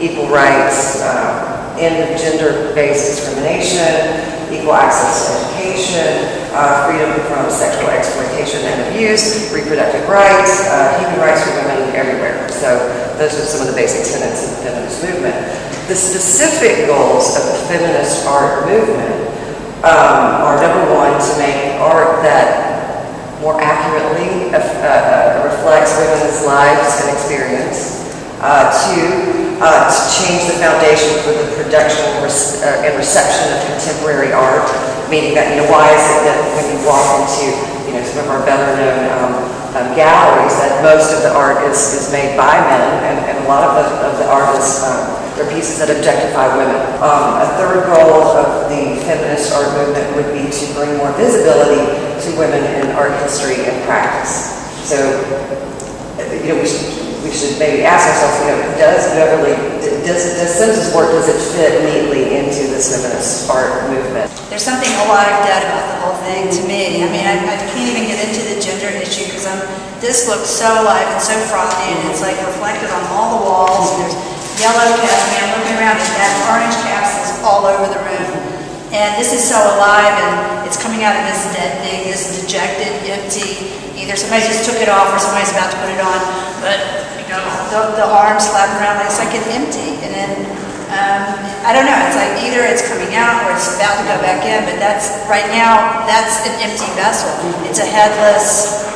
equal rights, end of gender-based discrimination, equal access to education, freedom from sexual exploitation and abuse, reproductive rights, human rights for women everywhere. So those are some of the basic tenets of the feminist movement. The specific goals of the feminist art movement are, number one, to make art that more accurately reflects women's lives and experience. Two, to change the foundation for the production and reception of contemporary art, meaning that, why is it that when you walk into, some of our better known galleries, that most of the art is made by men, and a lot of the art is, they're pieces that objectify women. A third goal of the feminist art movement would be to bring more visibility to women in art history and practice. So, we should maybe ask ourselves, does Sims's work, does it fit neatly into this feminist art movement? There's something alive dead about the whole thing to me. I mean, I can't even get into the gender issue because this looks so alive and so frothy, and it's like reflected on all the walls. And there's yellow caps. I mean, I'm looking around and that orange caps is all over the room. And this is so alive, and it's coming out of this dead thing, this dejected, empty. Either somebody just took it off or somebody's about to put it on, but the arms slapping around, it's like it's empty. And then I don't know. It's like either it's coming out or it's about to go back in. But right now that's an empty vessel. It's a headless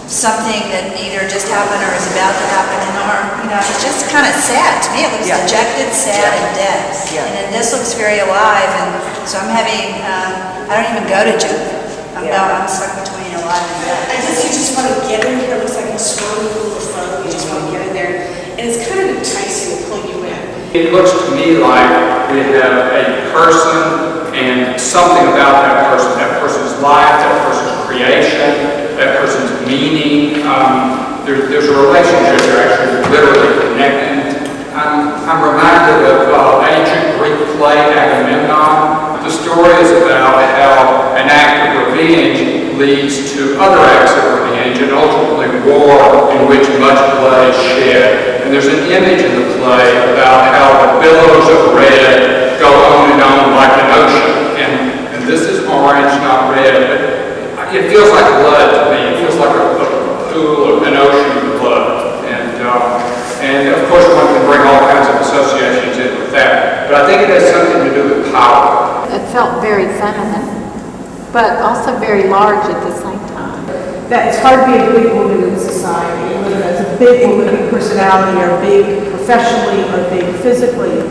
something that either just happened or is about to happen in the arm. It's just kind of sad to me. It looks dejected, sad, and dead. Yeah. And then this looks very alive, and so I'm having. I don't even go to gender. I'm stuck between alive and dead. You just want to get in here. It looks like a swirling pool of foam. You just want to get in there, and it's kind of enticing to pull you in. It looks to me like we have a person and something about that person's life, that person's creation, that person's meaning. There's a relationship. They're actually literally connected. I'm reminded of ancient Greek play Agamemnon. The story is about how an act of revenge leads to other acts of revenge and ultimately war in which much blood is shed. And there's an image in the play about how the billows of red go on like an ocean. And this is orange, not red, but it feels like blood to me. It feels like a pool, an ocean of blood. And of course one can bring all kinds of associations in with that. But I think it has something to do with power. It felt very feminine, but also very large at the same time. That it's hard to be a big woman in society, whether that's a big woman, big personality, or big professionally, or big physically.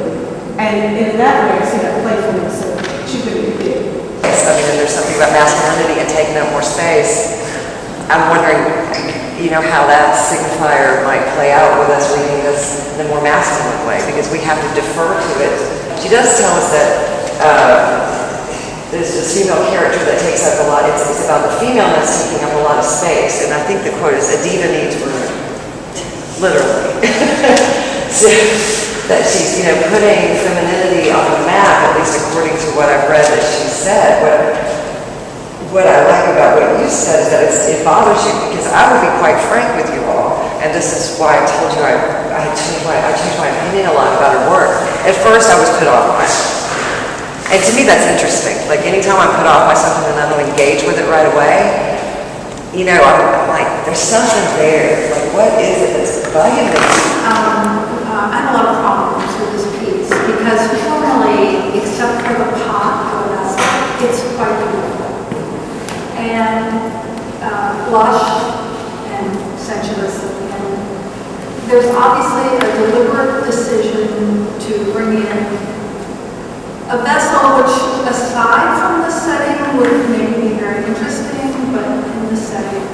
And in that way, I see that playfulness of too big to big. I mean, there's something about masculinity and taking up more space. I'm wondering, how that signifier might play out with us reading this in a more masculine way, because we have to defer to it. She does tell us that there's this female character that takes up a lot. It's about the femaleness taking up a lot of space, and I think the quote is, "A diva needs room," literally. So that she's, putting femininity on the map, at least according to what I've read that she said. What I like about what you said is that it bothers you, because I will be quite frank with you all, and this is why I told you I changed my opinion a lot about her work. At first I was put off by it. And to me that's interesting. Like anytime I'm put off by something and I don't engage with it right away, I'm like, there's something there. Like, what is it that's bugging me? I have a lot of problems with this piece because formally, except for the pot of a vessel, it's quite beautiful. And lush and sensuous. And there's obviously a deliberate decision to bring in a vessel which, aside from the setting, would make me very interesting, but in the setting,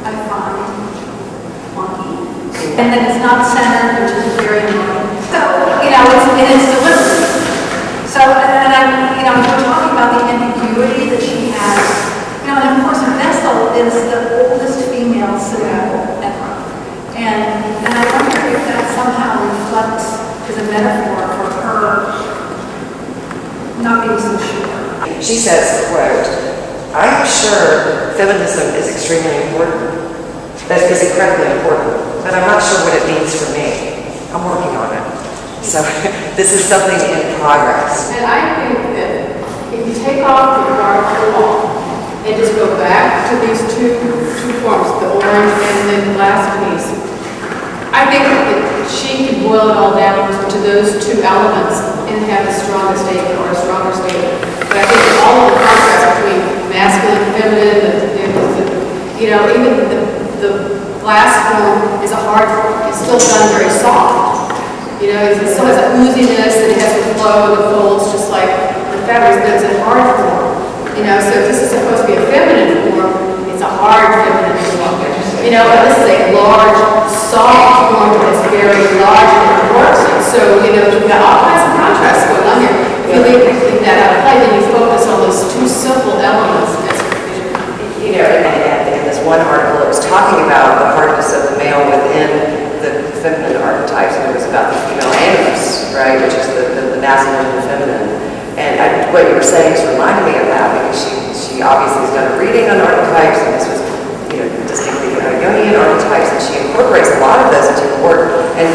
I find clunky. And then it's not centered, which is very annoying. So, it's deliberate. So, and we're talking about the ambiguity that she has. And of course, a vessel is the oldest female symbol ever. And I wonder if that somehow reflects as a metaphor for her not being so sure. She says, quote, "I'm sure feminism is extremely important. That is incredibly important, but I'm not sure what it means for me. I'm working on it." So this is something in progress. And I think that if you take off the part of the wall and just go back to these two forms, the orange and the glass piece, I think that she can boil it all down to those two elements and have a stronger statement or a stronger statement. But I think that all of the contrast between masculine, feminine, even the glass form is a hard form. It's still done very soft. It still has that ooziness, and it has the flow, the folds, just like the fabrics, but it's a hard form. So if this is supposed to be a feminine form, it's a hard feminine form. And this is a large, soft form that's very large and it works. And so, you've got all kinds of contrast going on here. If you leave that out of play, then you focus on those two simple elements. In this one article, it was talking about the hardness of the male within the feminine archetypes, and it was about the female animus, right, which is the masculine and the feminine. And what you were saying just reminded me of that, because she obviously has done a reading on archetypes, and this was, distinctly Jungian archetypes, and she incorporates a lot of those into her work. And,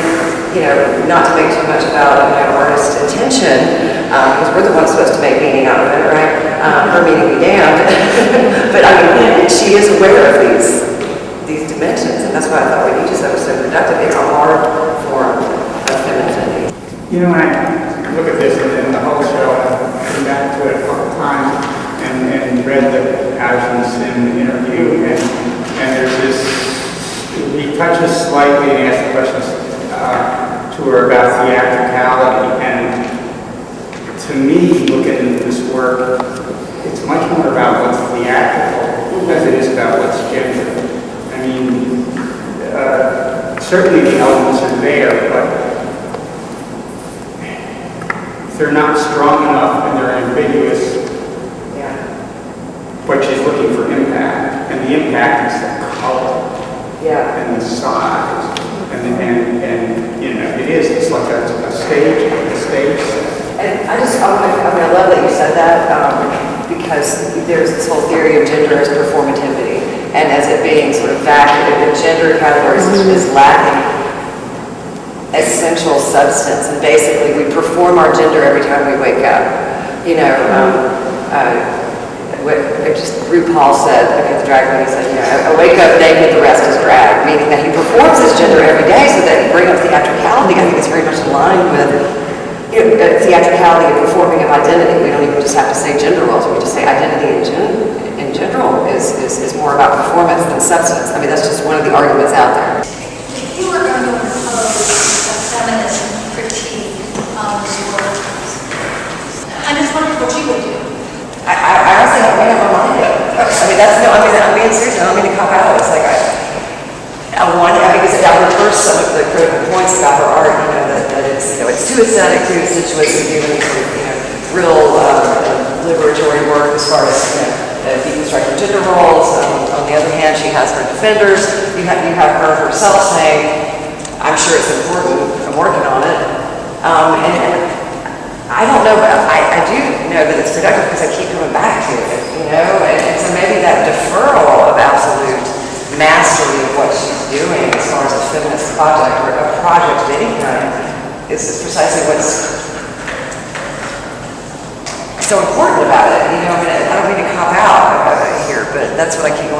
not to make too much about, artist intention, because we're the ones supposed to make meaning out of it, right? Her meaning be damned. But she is aware of these dimensions, and that's why I thought what you just said was so productive. It's a hard form of femininity. When I look at this and the whole show, I've come back to it a couple times and read the Addison Sim interview, and there's this, he touches slightly and asks the questions to her about theatricality, and to me, looking at this work, it's much more about what's theatrical as it is about what's gender. Certainly the elements are there, but they're not strong enough and they're ambiguous. But she's looking for impact, and the impact is the color and the size, and it is. It's like a stage. And I love that you said that, because there's this whole theory of gender as performativity, and as it being sort of vacuum, the gender categories is lacking essential substance, and basically we perform our gender every time we wake up. RuPaul said, the drag queen, he said, I wake up naked, the rest is drag, meaning that he performs his gender every day so that he brings up theatricality. I think it's very much aligned with theatricality and performing of identity. We don't even just have to say gender roles, we just say identity in general is more about performance than substance. That's just one of the arguments out there. If you were going to impose a feminist critique on this work, I just wondered what you would do. I honestly don't make up my mind. I'm being serious. I don't mean to cop out. It's like because I reversed some of the critical points about her art. That it's too aesthetic, too sensuous, and doing real liberatory work as far as deconstructing gender roles. On the other hand, she has her defenders. You have her herself saying, "I'm sure it's important. I'm working on it." And I don't know, but I do know that it's productive because I keep coming back to it, and so maybe that deferral of absolute mastery of what she's doing as far as a feminist project or a project of any kind is precisely what's so important about it. I don't mean to cop out here, but that's what I keep